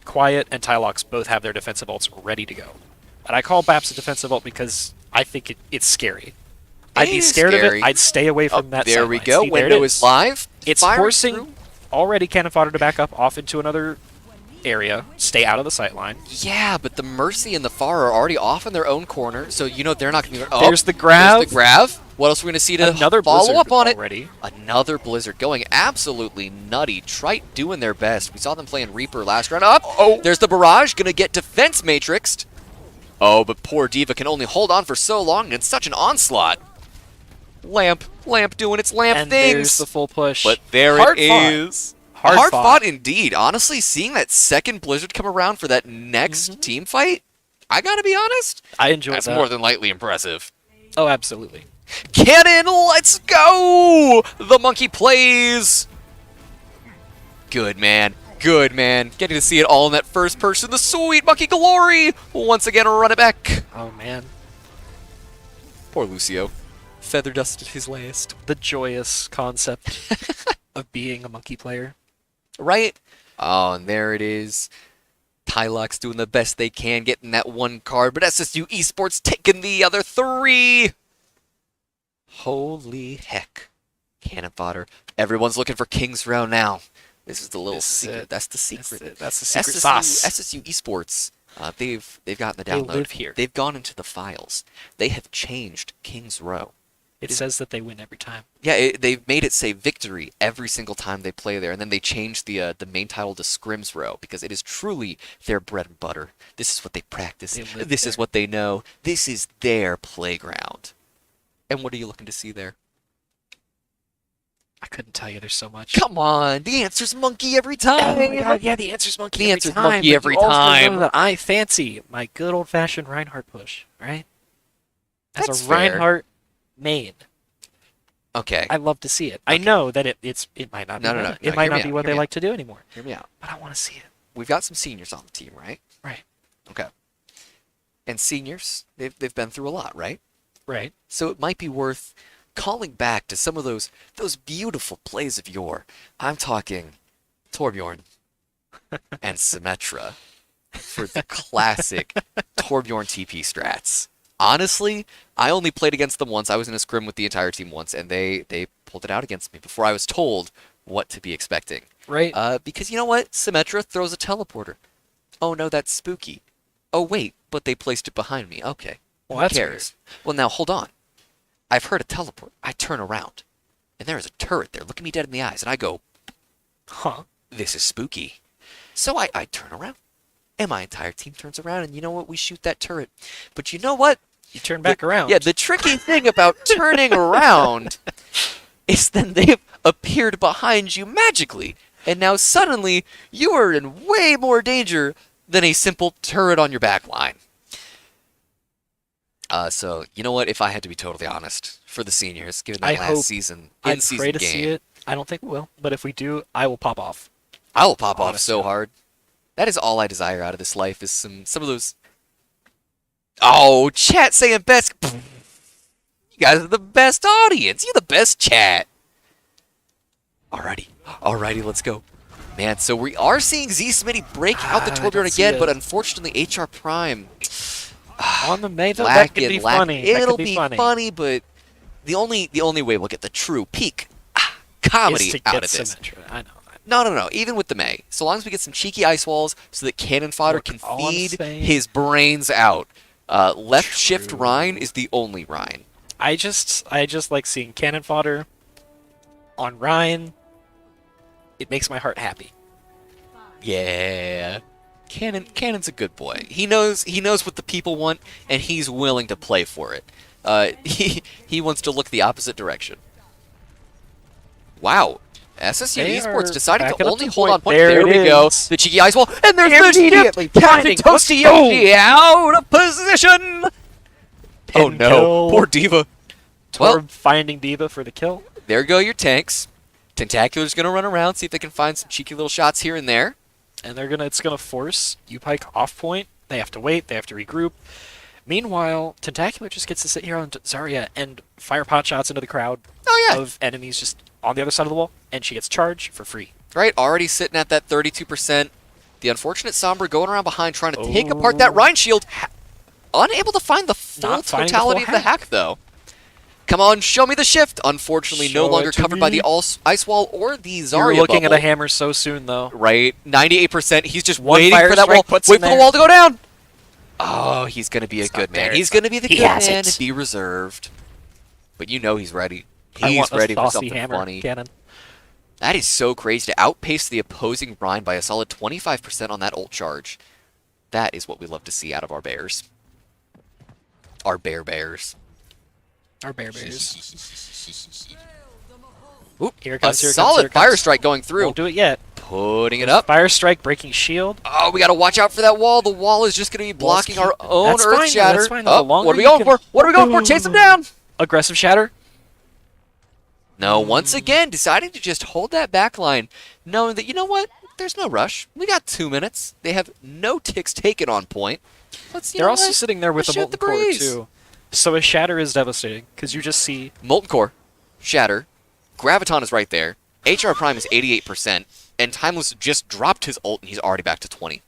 Quiet and Tylox both have their defensive ults ready to go. And I call BAPS a defensive ult because I think it's scary. I'd be is scared of scary. it. I'd stay away Oh, from that. there we sideline. go. See, there it Window is live. It's Firing forcing through. already Cannon Fodder to back up off into another area, stay out of the sight line. Yeah, but the Mercy and the Far are already off in their own corner, so you know they're not going to be... Oh, There's the Grav. There's the Grav. What else are we going to see to Another follow Blizzard up on it? already. Another Blizzard going absolutely nutty. Trite doing their best. We saw them playing Reaper last round. Up. Oh, there's the Barrage. Going to get defense matrixed. Oh, but poor D.Va can only hold on for so long, and it's such an onslaught. Lamp doing its lamp And things. there's the full push. But there Hard it fought. is. Hard Hard fought. fought indeed. Honestly, seeing that second Blizzard come around for that next team fight, I gotta be honest, I enjoyed that's that. more than lightly impressive. Oh, absolutely. Cannon, let's go! The monkey plays. Good man. Good man. Getting to see it all in that first person. The sweet monkey glory. Once again, run it back. Oh man, Poor Lucio. Feather dusted his last. the joyous concept of being a monkey player. Right? Oh, and there it is. Tylox doing the best they can, getting that one card, but SSU Esports taking the other 3. Holy heck. Cannon fodder. Everyone's looking for King's Row now. This is the little This is secret. it. That's the secret. That's the secret SSU, sauce. SSU Esports, they've gotten the They download. live here. They've gone into the files. They have changed King's Row. It says that they win every time. Yeah, they've made it say victory every single time they play there, and then they changed the main title to Scrims Row because it is truly their bread and butter. This is what they practice. They live This is there. what they know. This is their playground. And what are you looking to see there? I couldn't tell you. There's so much. Come on, the answer's monkey every time. Oh my god, yeah, the answer's monkey The every answer's time. monkey but every you also time. know that I fancy my good old-fashioned Reinhardt push, right? As That's a fair. Reinhardt main, Okay, I love to see it. I know that it might not be No, no, what- no, it no, might hear me not be out, what hear they me like to do anymore, hear me out. but I want to see it. We've got some seniors on the team, right? Right. Okay. And seniors, they've been through a lot, right? Right. So it might be worth calling back to some of those beautiful plays of yore. I'm talking Torbjorn and Symmetra for the classic Torbjorn TP strats. Honestly, I only played against them once. I was in a scrim with the entire team once, and they pulled it out against me before I was told what to be expecting. Right. Because you know what? Symmetra throws a teleporter. Oh no, that's spooky. Oh wait, but they placed it behind me. Okay. Well, Who that's cares? Well, now hold on. I've heard a teleport. I turn around, and there is a turret there looking me dead in the eyes, and I go, Huh. this is spooky. So I turn around, and my entire team turns around, and you know what? We shoot that turret. But you know what? You turn back around. Yeah, the tricky thing about turning around is then they've appeared behind you magically, and now suddenly you are in way more danger than a simple turret on your back line. So, you know what? If I had to be totally honest, for the seniors, given that I last hope- season, I in-season pray to game, see it. I don't think we will, but if we do, I will pop off. I will pop off Honestly. so hard. That is all I desire out of this life, is some of those... Oh, chat saying best... You guys are the best audience. You're the best chat. Alrighty, let's go. Man, so we are seeing Z Smitty break out the I don't Torbjorn see again, it. but unfortunately HR Prime On the May, though, that lacking, could be lacking. funny. That It'll could be funny. funny, but the only way we'll get the true peak Is comedy to out get of this. Symmetra. I know. No. Even with the May, so long as we get some cheeky ice walls, so that Cannon Fodder Look, can all I'm feed saying- his brains out. Left shift True. Rhine is the only Rhine. I just like seeing cannon fodder on Ryan. It makes my heart happy. Yeah. Cannon's a good boy. He knows what the people want, and he's willing to play for it. He wants to look the opposite direction. Wow. SSU They Esports are deciding backing to up only to hold point. on point. There There it we go. is. The cheeky ice wall, and there's the Immediately shift. Captain finding Toasty Yoshi out of position. Oh Pin no, kill. poor Diva. Well, Torb finding Diva for the kill. there go your tanks. Tentacular's gonna run around, see if they can find some cheeky little shots here and there. And it's gonna force Upike off point. They have to wait, they have to regroup. Meanwhile, Tentacular just gets to sit here on Zarya and fire pot shots into the crowd Oh yeah, of enemies just on the other side of the wall, and she gets charged for free. right. Already sitting at that 32%. The unfortunate Sombra going around behind trying to take apart that Rhine shield. Unable to find the full Not finding the totality full of the hack, though. Come on, show me the shift. Unfortunately, no Show longer it to covered by me. the ice wall or the Zarya You're looking bubble. at a hammer so soon, though. Right, 98%. He's just One waiting fire for that strike wall. puts Wait him for the there. wall to go down. Oh, he's gonna be a It's good not there, man. He's it's gonna be the He good has man it. and be reserved. But you know he's ready. I He's want a ready for saucy something hammer funny. cannon. That is so crazy to outpace the opposing Rhine by a solid 25% on that ult charge. That is what we love to see out of our bears. Our bears. Our bears. Oop, Here it a comes, here it comes, solid here it fire comes. strike going through. Won't do it yet. Putting it up. Fire strike breaking shield. Oh, we gotta watch out for that wall. The wall is just gonna be Wall's blocking our keep- own That's Earth fine, though, Shatter. that's fine, though. Oh, The longer what are we you going can- for? What are we going for? Chase him down! Aggressive shatter. No, once again, deciding to just hold that back line, knowing that, you know what? There's no rush. We got 2 minutes. They have no ticks taken on point. They're also sitting there with Let's a shoot the molten core breeze. too. So a shatter is devastating because you just see Molten Core, Shatter, Graviton is right there. HR Prime is 88%, and Timeless just dropped his ult and he's already back to 20.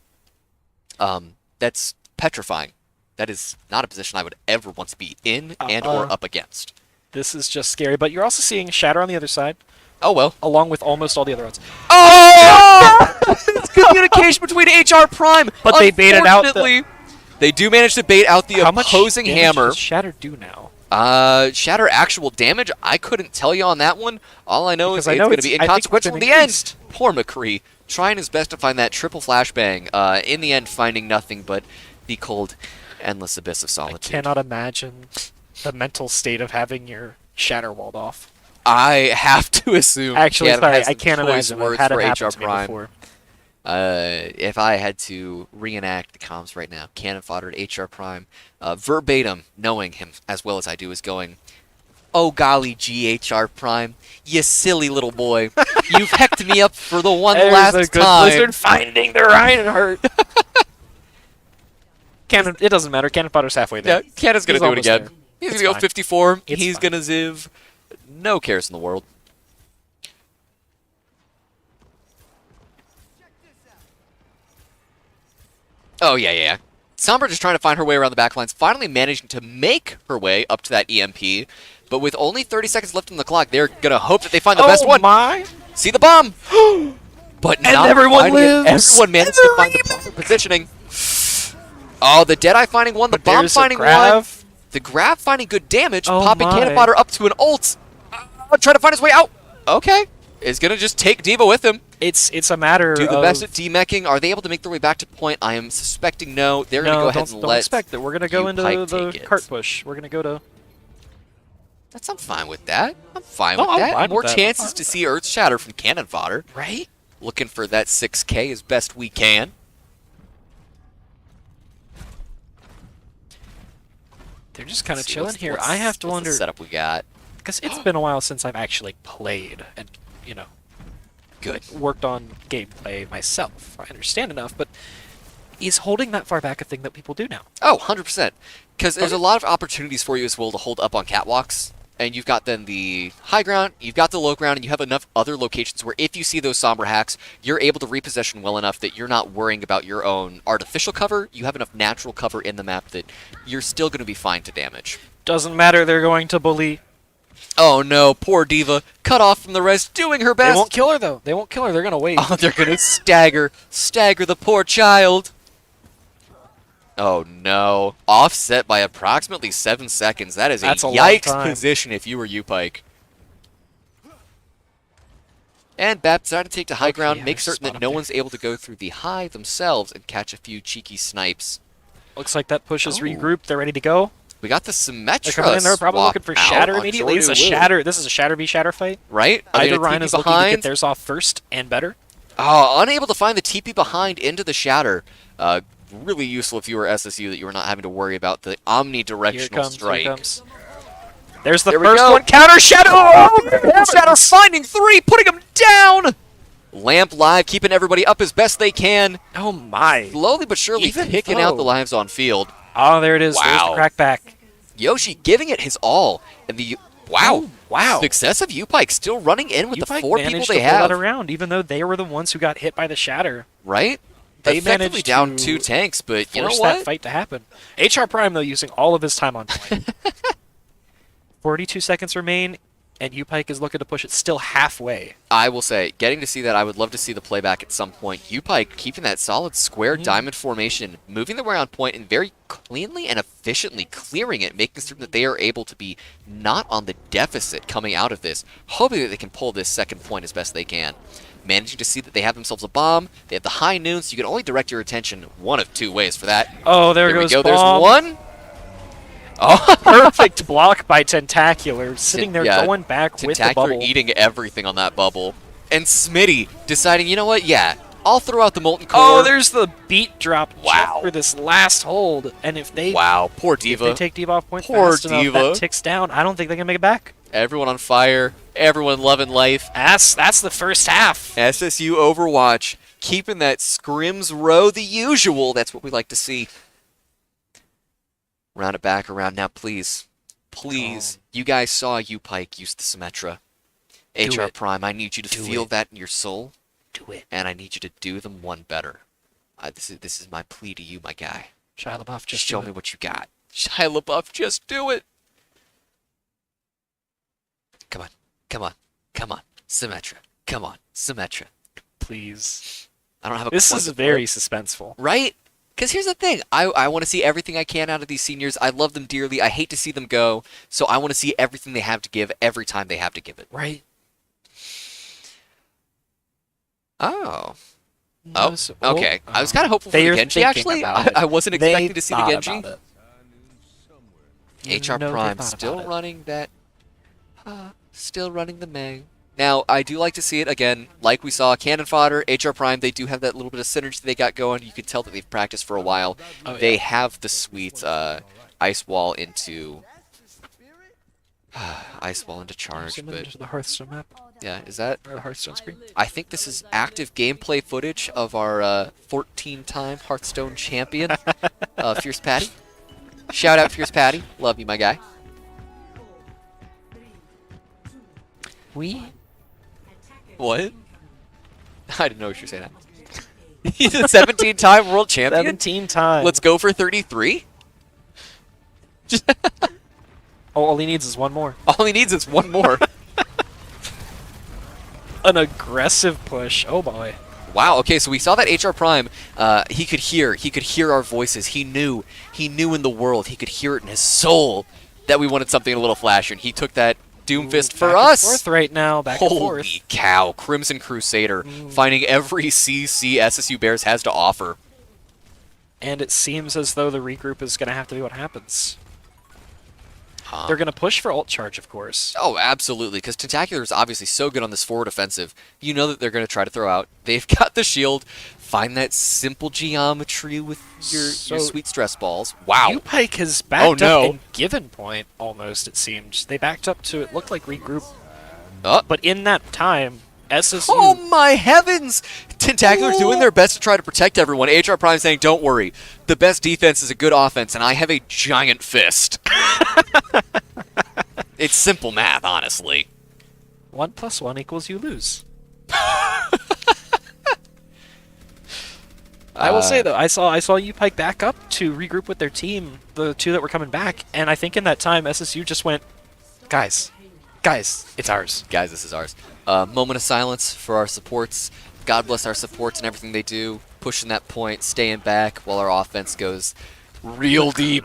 That's petrifying. That is not a position I would ever want to be in and or up against. this is just scary. But you're also seeing shatter on the other side, Oh well. along with almost all the other odds. Oh! It's communication between HR Prime. But they baited out the- Unfortunately, they do manage to bait out the How much opposing damage hammer. does shatter do now? Shatter actual damage, I couldn't tell you on that one. All I know Because is I it's know going to be I think it's inconsequential in been the end. increased. Poor McCree, trying his best to find that triple flashbang. In the end, finding nothing but the cold, endless abyss of I solitude. cannot imagine the mental state of having your shatter walled off. I have to assume. Actually, Cannon sorry, has I some can't choice imagine. I've words had for it happen HR to me Prime. before. If I had to reenact the comms right now, Cannon Fodder at HR Prime, verbatim, knowing him as well as I do, is going, "Oh golly, GHR Prime, you silly little boy, you've hecked me up for the one There's last a good time." Blizzard finding the Reinhardt. Cannon, it doesn't matter. Cannon Potter's halfway Yeah, there. Cannon's gonna He's do it almost again. there. He's It's gonna go fine. 54. It's He's fine. gonna ziv. No cares in the world. Oh, yeah. Sombra just trying to find her way around the back lines, finally managing to make her way up to that EMP. But with only 30 seconds left on the clock, they're going to hope that they find the best one. My! See the bomb! But And not everyone finding it. lives! Everyone managed to find the proper positioning. Oh, the Deadeye finding one, the But bomb there's a finding one. grav. The grab finding good damage, Oh popping my. Cannon Fodder up to an ult. Trying to find his way out. Okay. Is going to just take Diva with him. It's a matter Do the of... best at demeching. Are they able to make their way back to point? I am suspecting no. They're going to go ahead and don't let expect it. We're going to go into Upike the take it. cart push. We're going to go to... I'm fine with that. I'm fine No, with I'm that. fine with More that. I'm chances fine to with see Earth Shatter from Cannon Fodder. Right? Looking for that 6K as best we can. They're just kind of Let's see, chilling what's- here. what's- I have to what's wonder... the setup we got. Because it's been a while since I've actually played and, Good. worked on gameplay myself. I understand enough, but is holding that far back a thing that people do now? Oh, 100%. Because there's a lot of opportunities for you as well to hold up on catwalks. and you've got then the high ground, you've got the low ground, and you have enough other locations where if you see those Sombra hacks, you're able to repossession well enough that you're not worrying about your own artificial cover. You have enough natural cover in the map that you're still going to be fine to damage. Doesn't matter, they're going to bully. Oh no, poor Diva, cut off from the rest, doing her best. They won't kill her, though. They won't kill her, they're going to wait. Oh, they're going to stagger the poor child. Oh no. Offset by approximately 7 seconds. That is a That's a long yikes time. position if you were Upike. And Bap decided to take to high ground, yeah, make there's certain a spot that up no there. one's able to go through the high themselves and catch a few cheeky snipes. Looks like that push is Oh. regrouped. They're ready to go. We got the Symmetra They're coming in. They're probably swap looking for out Shatter on immediately. This is a Jordan Wu. Shatter. This is a Shatter v Shatter fight. Right? Are they Either gonna Ryan TP is looking to behind? get theirs off first and better. Oh, unable to find the TP behind into the Shatter. Really useful if you were SSU that you were not having to worry about the omnidirectional strike. Here comes. There's the There we first go. one. Counter Shadow. Oh, Shatter finding 3, putting him down! Lamp live, keeping everybody up as best they can. Oh my. Slowly but surely Even picking out though- the lives on field. Oh, there it is. There's Wow. the crack back. Yoshi giving it his all. And the Oh, wow. success of Upike still running in with the Upike 4 people managed they to pull that have. around, even though they were the ones who got hit by the Shatter. Right? They Effectively managed down to 2 tanks, but you know Force what? that fight to happen. HR Prime, though, using all of his time on point. 42 seconds remain, and Upike is looking to push it still halfway. I will say, getting to see that, I would love to see the playback at some point. Upike keeping that solid square diamond formation, moving the way on point, and very cleanly and efficiently clearing it, making certain that they are able to be not on the deficit coming out of this, hoping that they can pull this second point as best they can. Managing to see that they have themselves a bomb, they have the high noon, so you can only direct your attention one of 2 ways for that. Oh, there we goes go, bomb. there's one. Oh, Perfect block by Tentacular, sitting there yeah, going back with the Tentacular bubble. eating everything on that bubble. And Smitty deciding, you know what, yeah, I'll throw out the Molten Core. Oh, there's the beat drop just Wow. for this last hold. And if they Wow, poor if Diva. they take Diva off point Poor fast enough, Diva. that ticks down. I don't think they can make it back. Everyone on fire, everyone loving life. That's the first half. SSU Overwatch, keeping that scrims row the usual. That's what we like to see. Round it back around now, please. Please. You guys saw Upike use the Symmetra. Do HR it. Prime, I need you to Do feel it. that in your soul, Do it. and I need you to do them one better. This is my plea to you, my guy. Shia LaBeouf, just Show do me it. what you got. Shia LaBeouf, just do it. Come on, come on, come on. Symmetra. Come on, Symmetra. Please. I don't have a This clue is for it. very suspenseful. Right? Because here's the thing. I want to see everything I can out of these seniors. I love them dearly. I hate to see them go. So I want to see everything they have to give every time they have to give it. Right? Oh. No, Oh, so- okay. I was kind of hopeful for They're the Genji, thinking actually. about it. I wasn't They expecting to see the thought Genji. about it. HR No, they Prime thought still about it. running that. Still running the May. Now, I do like to see it again, like we saw Cannon Fodder, HR Prime, they do have that little bit of synergy they got going. You can tell that they've practiced for a while. Oh, They yeah. have the sweet ice wall into ice wall into charge, Zoom but into the Hearthstone map yeah, is that or the Hearthstone screen. I think this is active gameplay footage of our 14-time Hearthstone champion, Fierce Patty. Shout out Fierce Patty. Love you, my guy. We What? I didn't know what you were saying. He's a 17-time world champion. 17 times. Let's go for 33. All he needs is one more. All he needs is one more. An aggressive push. Oh boy. Wow. Okay, so we saw that HR Prime. He could hear our voices. He knew in the world. He could hear it in his soul that we wanted something a little flashy, and he took that Doomfist for Back and us. forth right now. Back and Holy forth. cow! Crimson Crusader finding every CC SSU Bears has to offer. And it seems as though the regroup is going to have to be what happens. Huh. They're going to push for ult charge, of course. Oh, absolutely, because Tentacular is obviously so good on this forward offensive. You know that they're going to try to throw out. They've got the shield. Find that simple geometry with your So- sweet stress balls. Wow. Upike has backed Oh, no. up and given point, almost, it seemed. They backed up to, it looked like regroup. Oh. But in that time, SSU... Oh my heavens! Tentacular's doing their best to try to protect everyone. HR Prime saying, don't worry. The best defense is a good offense, and I have a giant fist. It's simple math, honestly. 1 + 1 = you lose. I will say Uh, though, I saw Upike back up to regroup with their team, the two that were coming back, and I think in that time SSU just went, guys, it's ours. guys, this is ours. Moment of silence for our supports. God bless our supports and everything they do. Pushing that point, staying back while our offense goes real deep.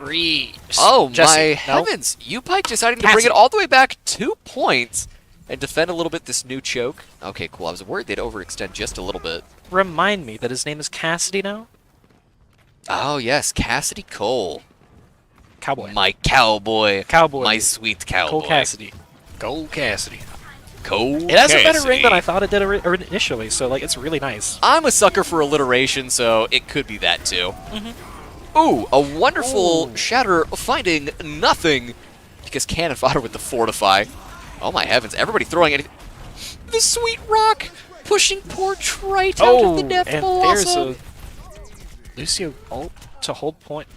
Oh Jesse, my no. heavens! Upike deciding to bring Cassie. it all the way back 2 points and defend a little bit this new choke. Okay, cool. I was worried they'd overextend just a little bit. Remind me that his name is Cassidy now? Oh yes, Cassidy Cole. Cowboy. My cowboy. Cowboy. My sweet cowboy. Cole Cassidy. Cole Cassidy. Cole It has a better Cassidy. ring than I thought it did initially, so like it's really nice. I'm a sucker for alliteration, so it could be that too. Ooh, a wonderful Ooh. shatter finding nothing because cannon fodder with the fortify. Oh my heavens, everybody throwing it. The sweet rock pushing poor Trite out of the death and ball there's also. a Lucio ult to hold point.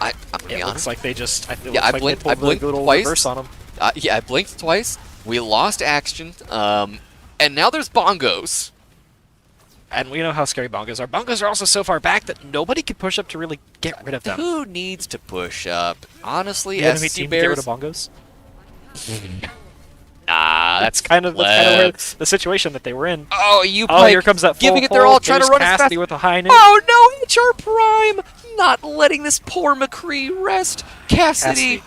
I'm gonna be It honest. looks like they just. It Yeah, looks I like blinked- they I pulled blinked the good old twice. reverse on him. Yeah, I blinked twice. We lost action. And now there's bongos. And we know how scary bongos are. Bongos are also so far back that nobody can push up to really get rid of them. Who needs to push up? Honestly, The enemy SSU team can get rid Bears. of bongos. Nah, That's kind of where the situation that they were in. Oh, you Oh, here comes that full giving it their all, hold. trying to There's run as fast. Cassidy with a high noon. Oh no, HR Prime! Not letting this poor McCree rest. Cassidy,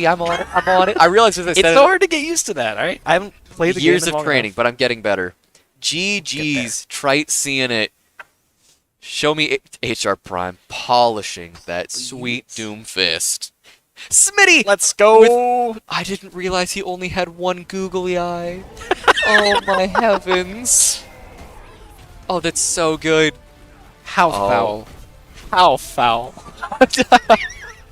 I'm on it. I'm on it. I realize as I It's said so it, hard to get used to that, right? I haven't played the years game in of long training, enough. but I'm getting better. GG's, Trite seeing it. Show me HR Prime polishing that sweet Doom Fist. Smitty! Let's go. I didn't realize he only had one googly eye. Oh my heavens. Oh, that's so good. How Oh. foul. How foul.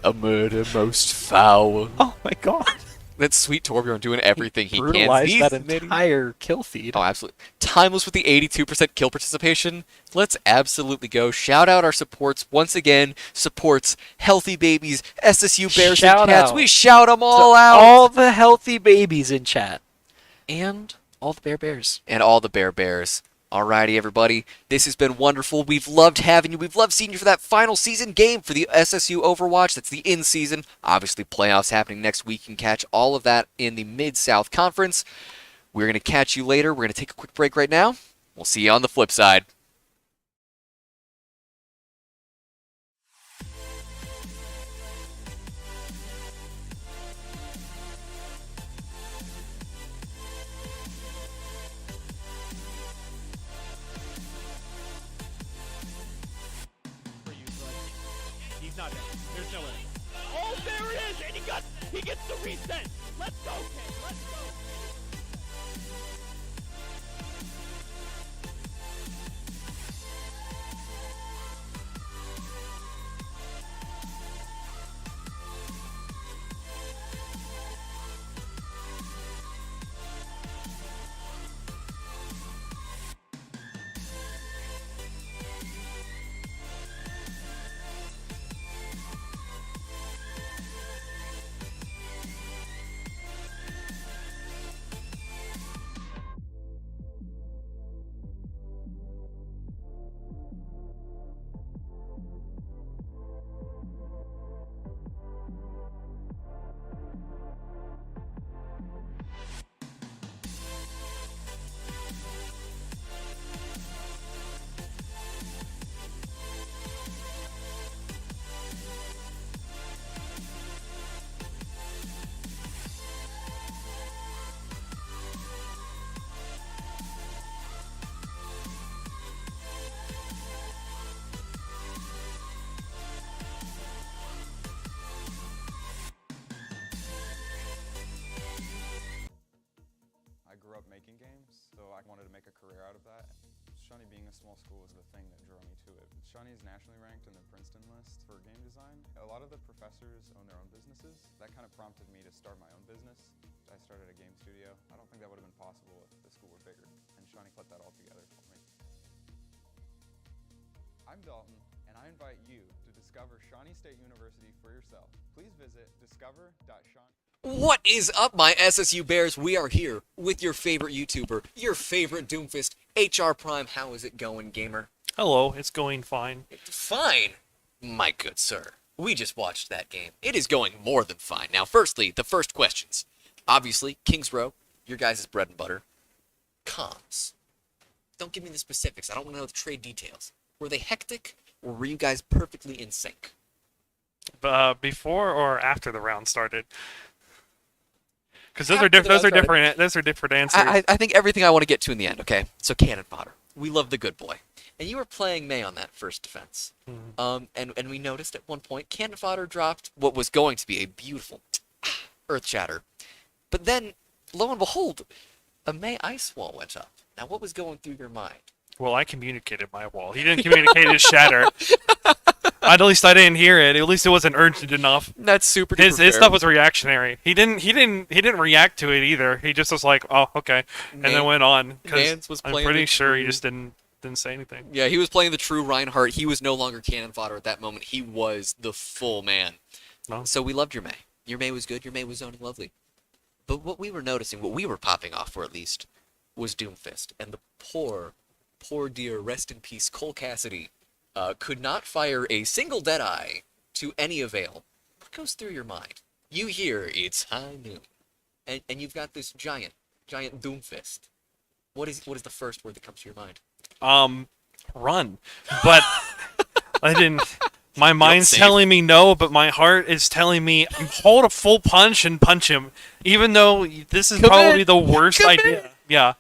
A murder most foul. Oh my god. That sweet Torbjorn doing everything he can. Brutalized These that Smitty- entire kill feed. Oh, absolutely. Timeless with the 82% kill participation. Let's absolutely go. Shout out our supports. Once again, supports Healthy Babies, SSU Bears Shout and Cats. out We shout them To all out. all the healthy babies in chat. And all the bears. And all the Bears. Alrighty, everybody. This has been wonderful. We've loved having you. We've loved seeing you for that final season game for the SSU Overwatch. That's the in-season. Obviously, playoffs happening next week. You can catch all of that in the Mid-South Conference. We're going to catch you later. We're going to take a quick break right now. We'll see you on the flip side. He's not dead. There's no way. Oh, there it is! And he gets the reset! Let's go, Ken! Let's go! I grew up making games, so I wanted to make a career out of that. Shawnee being a small school is the thing that drew me to it. Shawnee is nationally ranked in the Princeton list for game design. A lot of the professors own their own businesses. That kind of prompted me to start my own business. I started a game studio. I don't think that would have been possible if the school were bigger, and Shawnee put that all together for me. I'm Dalton, and I invite you to discover Shawnee State University for yourself. Please visit discover.shawnee. What is up, my SSU Bears? We are here with your favorite YouTuber, your favorite Doomfist, HR Prime. How is it going, gamer? Hello, it's going fine. Fine, my good sir. We just watched that game. It is going more than fine. Now, firstly, the first questions. Obviously, Kings Row, your guys' bread and butter. Comms. Don't give me the specifics. I don't want to know the trade details. Were they hectic, or were you guys perfectly in sync? Before or after the round started? Because those After are the round started. different. Those are different answers. I think everything I want to get to in the end, okay? So cannon fodder. We love the good boy. And you were playing May on that first defense. And we noticed at one point cannon fodder dropped what was going to be a beautiful earth shatter. But then, lo and behold, a May ice wall went up. Now what was going through your mind? Well, I communicated my wall. He didn't communicate his shatter. At least I didn't hear it. At least it wasn't urgent enough. That's super His fair. stuff was reactionary. He didn't react to it either. He just was like, "Oh, okay," and then went on. 'Cause Mans was I'm playing pretty the sure he true- just didn't say anything. Yeah, he was playing the true Reinhardt. He was no longer cannon fodder at that moment. He was the full man. No. So we loved your May. Your May was good. Your May was zoning lovely. But what we were noticing, what we were popping off for at least, was Doomfist. And the poor dear, rest in peace, Cole Cassidy, could not fire a single Deadeye to any avail. What goes through your mind? You hear it's high noon, and you've got this giant Doomfist. What is the first word that comes to your mind? Run. But I didn't. My mind's safe. telling me no, but my heart is telling me hold a full punch and punch him, even though this is Commit. probably the worst Commit. idea. Yeah.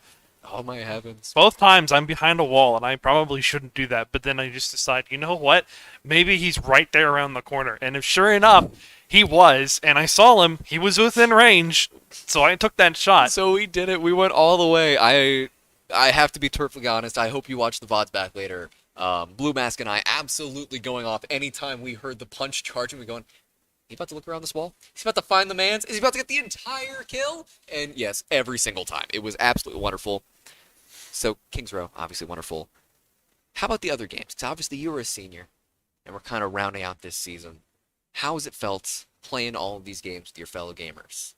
Oh my heavens. Both times I'm behind a wall, and I probably shouldn't do that. But then I just decide, you know what? Maybe he's right there around the corner. And if sure enough, he was, and I saw him, he was within range, so I took that shot. So we did it. We went all the way. I have to be perfectly honest. I hope you watch the VODs back later. Blue Mask and I absolutely going off anytime we heard the punch charging. We going, he about to look around this wall? He's about to find the mans? Is he about to get the entire kill? And yes, every single time. It was absolutely wonderful. So Kings Row, obviously wonderful. How about the other games? Because obviously you were a senior, and we're kind of rounding out this season. How has it felt playing all of these games with your fellow gamers?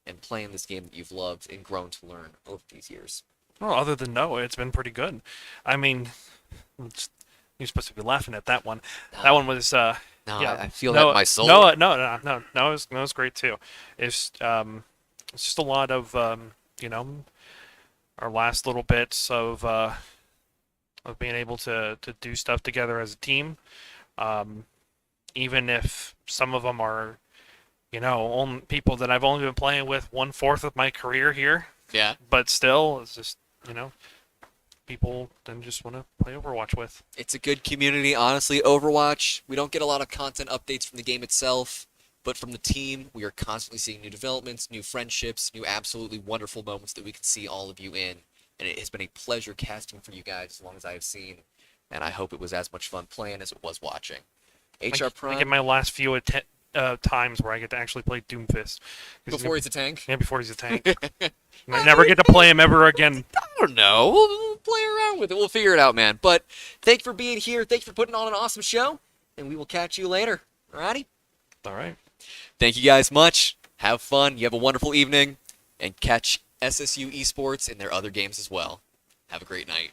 And playing this game that you've loved and grown to learn over these years? Well, other than no, it's been pretty good. I mean, you're supposed to be laughing at that one. That one was, No, yeah. I feel that in my soul. No, it was great too. It's just a lot of, our last little bits of being able to do stuff together as a team. Even if some of them are, only people that I've only been playing with 1/4 of my career here, Yeah. but still, it's just, people then just want to play Overwatch with. It's a good community, honestly. Overwatch, we don't get a lot of content updates from the game itself, but from the team, we are constantly seeing new developments, new friendships, new absolutely wonderful moments that we can see all of you in. And it has been a pleasure casting for you guys as long as I have seen, and I hope it was as much fun playing as it was watching. HR I get Prime, my last few times where I get to actually play Doomfist. 'Cause before he's a tank? Yeah, before he's a tank. And I never get to play him ever again. I don't know. We'll play around with it. We'll figure it out, man. But thank you for being here. Thank you for putting on an awesome show, and we will catch you later. Alrighty? All right. Thank you guys much. Have fun. You have a wonderful evening. And catch SSU Esports and their other games as well. Have a great night.